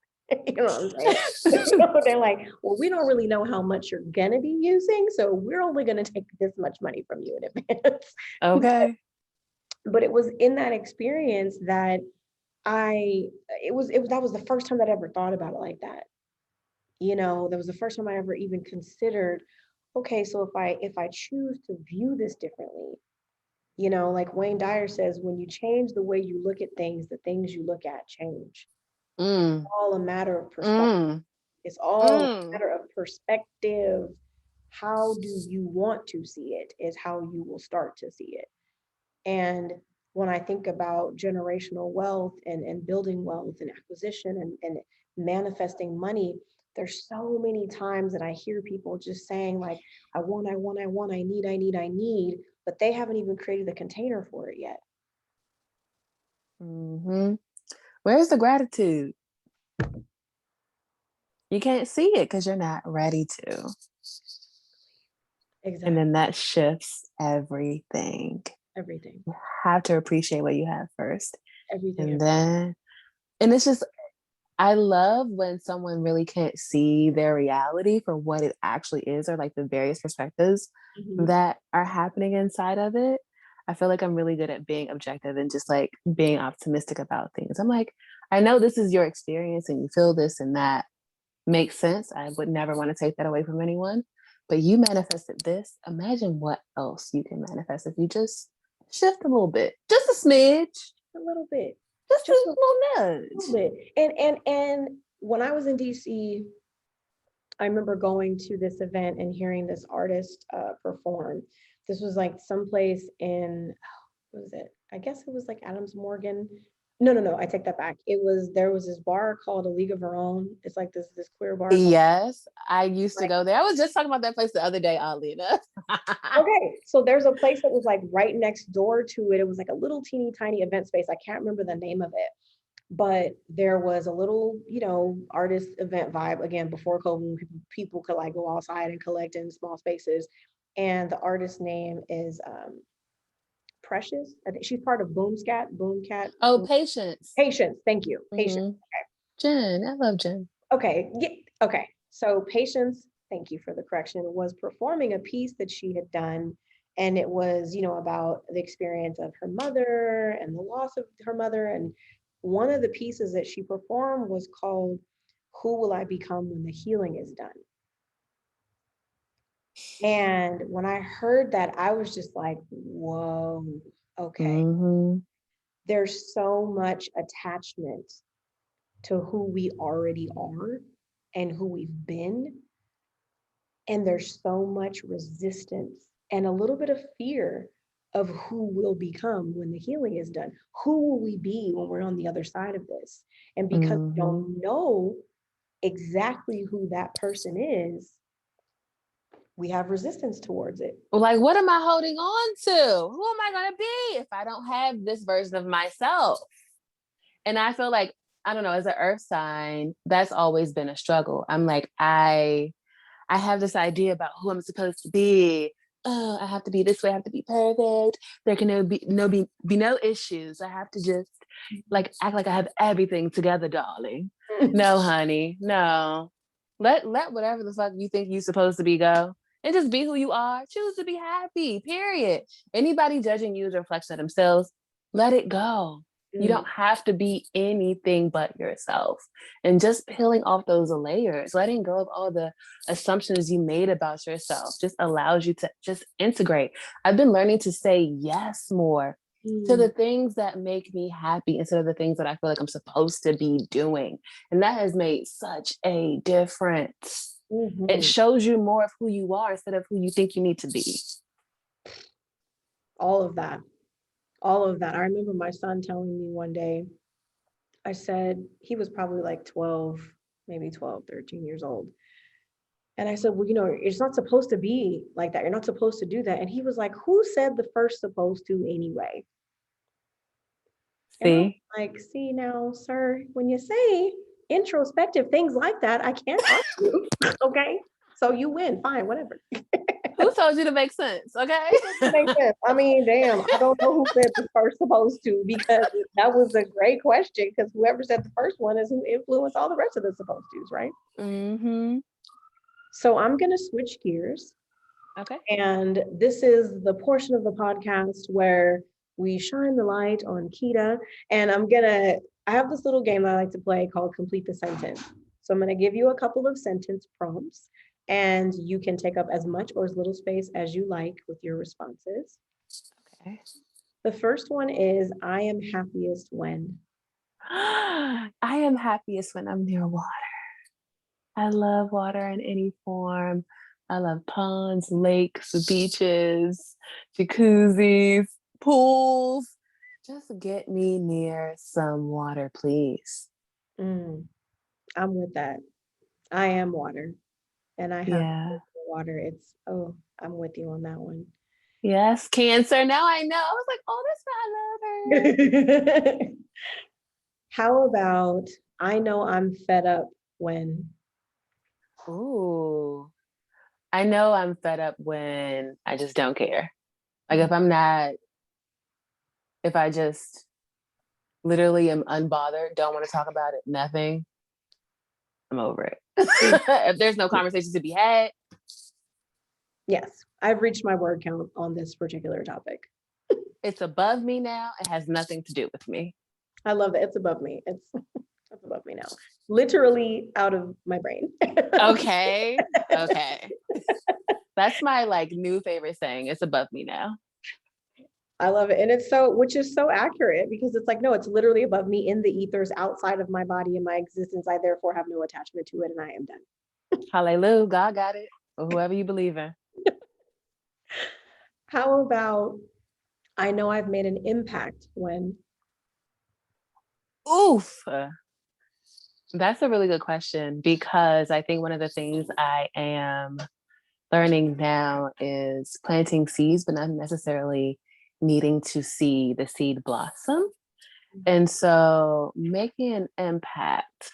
You know what I'm saying? So they're like, well, we don't really know how much you're gonna be using, so we're only gonna take this much money from you in advance. Okay. But it was in that experience that I it was that was the first time that I ever thought about it like that. That was the first time I ever even considered, okay, so if I choose to view this differently, like Wayne Dyer says, when you change the way you look at things, the things you look at change. Mm. All a matter of perspective. Mm. It's all a Mm. matter of perspective. How do you want to see it is how you will start to see it. And when I think about generational wealth and building wealth and acquisition and manifesting money, there's so many times that I hear people just saying, like, I want, I need, but they haven't even created the container for it yet. Mm-hmm. Where's the gratitude? You can't see it because you're not ready to. And Exactly. then that shifts everything. Everything. You have to appreciate what you have first. Everything. And then, and it's just, I love when someone really can't see their reality for what it actually is, or like the various perspectives Mhm. that are happening inside of it. I feel like I'm really good at being objective and just like being optimistic about things. I'm like, I know this is your experience and you feel this and that makes sense. I would never want to take that away from anyone. But you manifested this. Imagine what else you can manifest if you just shift a little bit, just a smidge, A little bit. just Just a a little little nudge. bit. And when I was in DC, I remember going to this event and hearing this artist perform. This was like someplace in, what was it? I guess it was like Adams Morgan. No, no, no. I take that back. There was this bar called A League of Her Own. It's like this queer bar called Yes, I used to like, go there. I was just talking about that place the other day, oddly enough. okay. So there's a place that was like right next door to it. It was like a little teeny tiny event space. I can't remember the name of it, but there was a little, artist event vibe again before COVID, when people could like go outside and collect in small spaces. And the artist's name is Precious. I think she's part of Boomcat. Oh, patience. Patience. Thank you. Patience. Mm-hmm. Jen, I love Jen. Okay. Yeah. Okay. So Patience, thank you for the correction, was performing a piece that she had done. And it was, about the experience of her mother and the loss of her mother. And one of the pieces that she performed was called Who Will I Become When the Healing Is Done? And when I heard that, I was just like, whoa, okay. Mm-hmm. There's so much attachment to who we already are and who we've been. And there's so much resistance and a little bit of fear of who we'll become when the healing is done. Who will we be when we're on the other side of this? And because we Mm-hmm. don't know exactly who that person is, we have resistance towards it. Like, what am I holding on to? Who am I going to be if I don't have this version of myself? And I feel like, I don't know, as an earth sign, that's always been a struggle. I'm like, I have this idea about who I'm supposed to be. Oh, I have to be this way. I have to be perfect. There can be no issues. I have to just like act like I have everything together, darling. No, honey, no. Let whatever the fuck you think you're supposed to be go, and just be who you are. Choose to be happy. Period. Anybody judging you as a reflection of themselves, let it go. You Mm, don't have to be anything but yourself. And just peeling off those layers, letting go of all the assumptions you made about yourself just allows you to just integrate. I've been learning to say yes more to the mm, things that make me happy instead of the things that I feel like I'm supposed to be doing. And that has made such a difference. It mhm. shows you more of who you are instead of who you think you need to be. All of that. All of that. I remember my son telling me one day, I said, he was probably like 12, maybe 12, 13 years old. And I said, well, it's not supposed to be like that. You're not supposed to do that. And he was like, who said the first supposed to anyway? And I was See? like, see now, sir, when you say introspective things like that, I can't argue. Okay. So you win. Fine, whatever. Who told you to make sense? Okay. Who said it makes sense? I mean, damn, I don't know who said the first supposed to, because that was a great question, because whoever said the first one is who influenced all the rest of the supposed to's, right? Mm-hmm. So I'm going to switch gears. Okay. And this is the portion of the podcast where we shine the light on Kita. And I have this little game I like to play called Complete the Sentence. So I'm going to give you a couple of sentence prompts, and you can take up as much or as little space as you like with your responses. Okay. The first one is, I am happiest when. I am happiest when I'm near water. I love water in any form. I love ponds, lakes, beaches, jacuzzis, pools. Just get me near some water, please. Mm, I'm with that. I am water, and I have to go Yeah. for water. I'm with you on that one. Yes, Cancer. Now I know. I was like, oh, that's why I love How about, I know I'm fed up when. her. Ooh. I know I'm fed up when I just don't care. Like Mm. if I just literally am unbothered, don't want to talk about it, nothing, I'm over it. Mm. If there's no conversation to be had, Yes, I've reached my word count on this particular topic. it's above me now. It has nothing to do with me. I love that. It's above me. It's above me now. Literally out of my brain. Okay. Okay. That's my like new favorite saying. It's above me now. I love it. And it's so, which is so accurate because it's like, no, it's literally above me in the ethers outside of my body and my existence. I therefore have no attachment to it and I am done. Hallelujah. God got it. Or whoever you believe in. How about I know I've made an impact when Oof. That's a really good question because I think one of the things I am learning now is planting seeds, but not necessarily needing to see the seed blossom. And so making an impact.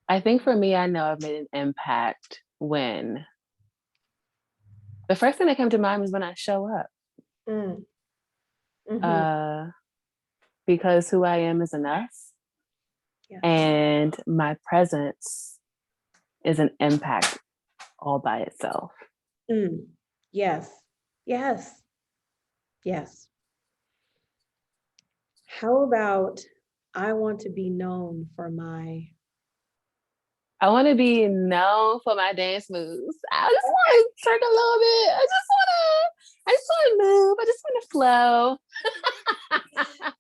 I think for me, I know I've made an impact when the first thing that came to mind was when I show up. mm, mm-hmm. Uh, because who I am is enough. Yes. And my presence is an impact all by itself. Mm, yes. Yes. Yes. How about I want to be known for my I want to be known for my dance moves. I just want to twerk a little bit. I just want to move. I just want to flow.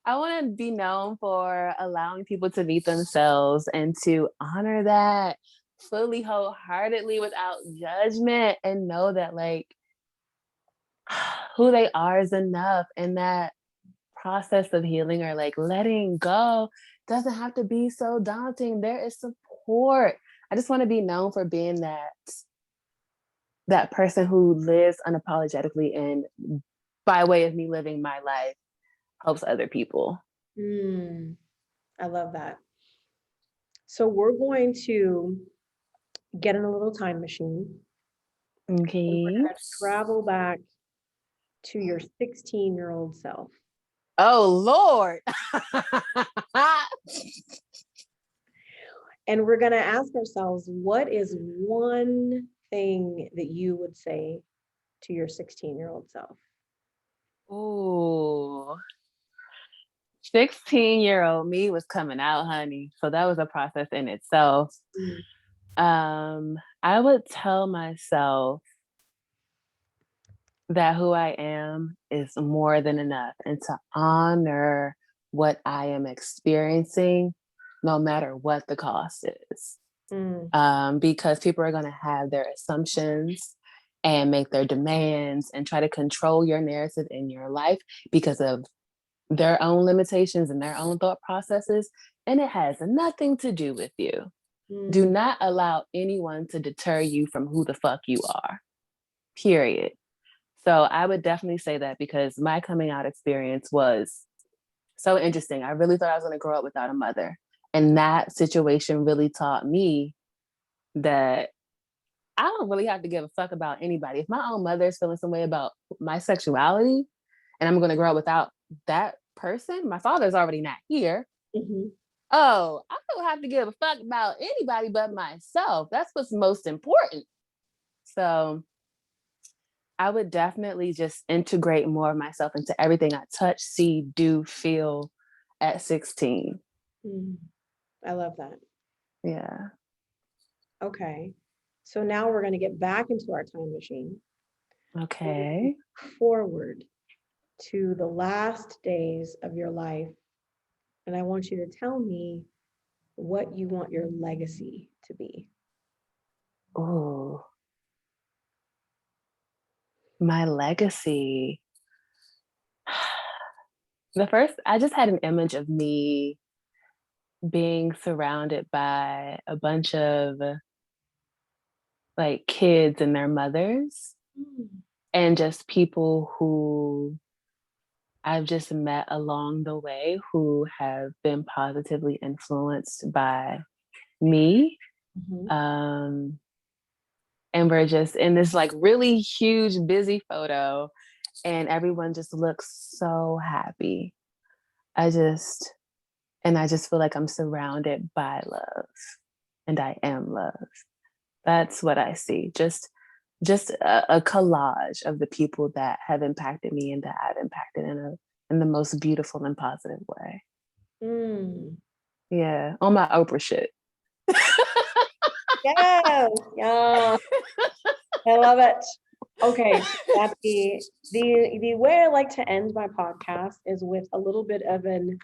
I want to be known for allowing people to meet themselves and to honor that fully, wholeheartedly, without judgment, and know that like who they are is enough. And that process of healing or like letting go doesn't have to be so daunting. There is support. I just want to be known for being that person who lives unapologetically and by way of me living my life helps other people. I love that. So we're going to get in a little time machine and we're Okay. going to travel back to your 16-year-old self. Oh Lord. And we're going to ask ourselves, what is one thing that you would say to your 16-year-old self? Ooh. 16-year-old me was coming out, honey. So that was a process in itself. Mm. I would tell myself that who I am is more than enough and to honor what I am experiencing, no matter what the cost is. Mm. Because people are going to have their assumptions and make their demands and try to control your narrative in your life because of their own limitations and their own thought processes. And it has nothing to do with you. Do Mm. not allow anyone to deter you from who the fuck you are, period. So I would definitely say that because my coming out experience was so interesting. I really thought I was going to grow up without a mother. And that situation really taught me that I don't really have to give a fuck about anybody. If my own mother is feeling some way about my sexuality and I'm going to grow up without that person, my father's already not here. Mhm. Oh, I don't have to give a fuck about anybody but myself. That's what's most important. So I would definitely just integrate more of myself into everything I touch, see, do, feel at 16. Mm. I love that. Yeah. Okay. So now we're going to get back into our time machine. Okay. Forward to the last days of your life. And I want you to tell me what you want your legacy to be. Oh, my legacy. The first, I just had an image of me being surrounded by a bunch of like kids and their mothers Mm. and just people who I've just met along the way who have been positively influenced by me. Mhm. Um, and we're just in this like really huge, busy photo, and everyone just looks so happy. I just, and I just feel like I'm surrounded by love, and I am love. That's what I see. Just a collage of the people that have impacted me and that I've impacted in the most beautiful and positive way. Mm. Yeah, on my Oprah shit. Yes, yeah, I love it. Okay, so that's the way I like to end my podcast is with a little bit of an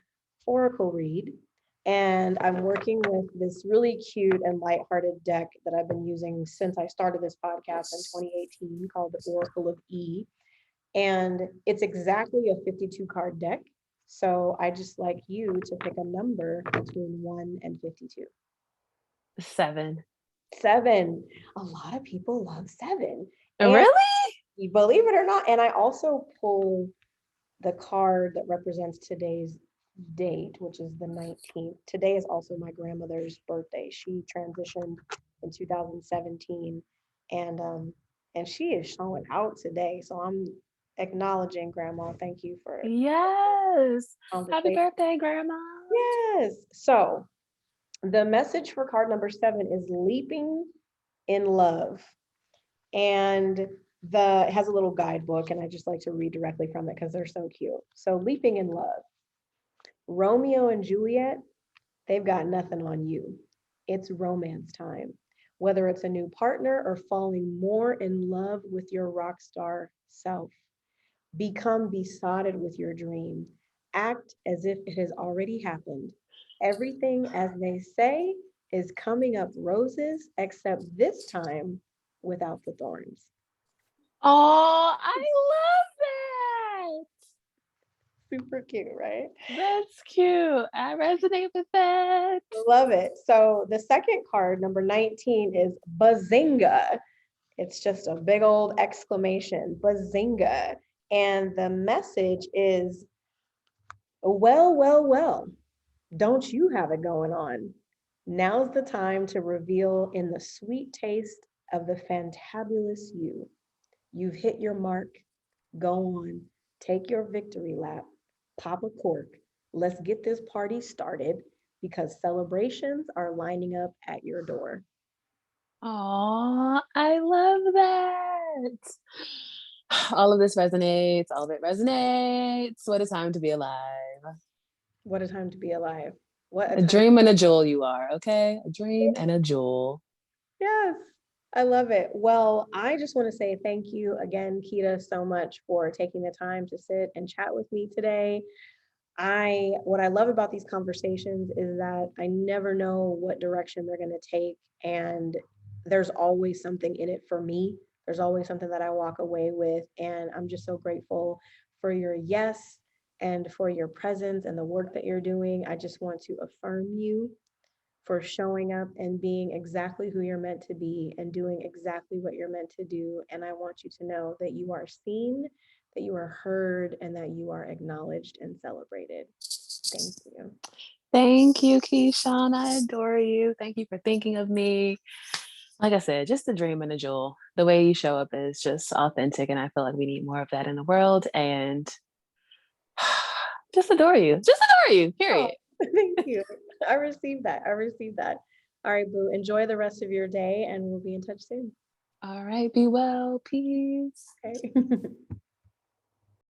oracle read. And I'm working with this really cute and lighthearted deck that I've been using since I started this podcast in 2018 called the Oracle of E. And it's exactly a 52 card deck. So I just like you to pick a number between 1 and 52. 7. Seven. A lot of people love seven. And Really? you believe it or not, and I also pull the card that represents today's date, which is the 19th. Today is also my grandmother's birthday. She transitioned in 2017, and she is showing out today. So I'm acknowledging grandma. Thank you for Yes. Happy conversation. birthday, grandma. Yes. So the message for card number 7 is leaping in love. And it has a little guidebook, and I just like to read directly from it because they're so cute. So, leaping in love. Romeo and Juliet, they've got nothing on you. It's romance time. Whether it's a new partner or falling more in love with your rock star self, become besotted with your dream. Act as if it has already happened. Everything, as they say, is coming up roses, except this time without the thorns. Oh, I love Super cute, right? that. That's cute. I resonate with that. Love it. So the second card, number 19, is Bazinga. It's just a big old exclamation, Bazinga. And the message is, well, well, well, don't you have it going on? Now's the time to reveal in the sweet taste of the fantabulous you. You've hit your mark. Go on, take your victory lap, pop a cork. Let's get this party started because celebrations are lining up at your door. Oh, I love that. All of this resonates. All of it resonates. What a time to be alive. What a time to be alive. What a A time. dream and a jewel you are, okay? A dream and a jewel. Yes, I love it. Well, I just want to say thank you again, Kita, so much for taking the time to sit and chat with me today. What I love about these conversations is that I never know what direction they're going to take, and there's always something in it for me. There's always something that I walk away with, and I'm just so grateful for your yes and for your presence and the work that you're doing. I just want to affirm you for showing up and being exactly who you're meant to be and doing exactly what you're meant to do. And I want you to know that you are seen, that you are heard, and that you are acknowledged and celebrated. Thank you. Thank you, Keyshawn. I adore you. Thank you for thinking of me. Like I said, just a dream and a jewel. The way you show up is just authentic, and I feel like we need more of that in the world. And just adore you. Just adore you, Oh, period. thank you. I received that. I received that. All right, Boo. Enjoy the rest of your day, and we'll be in touch soon. All right, be well. Peace. Okay.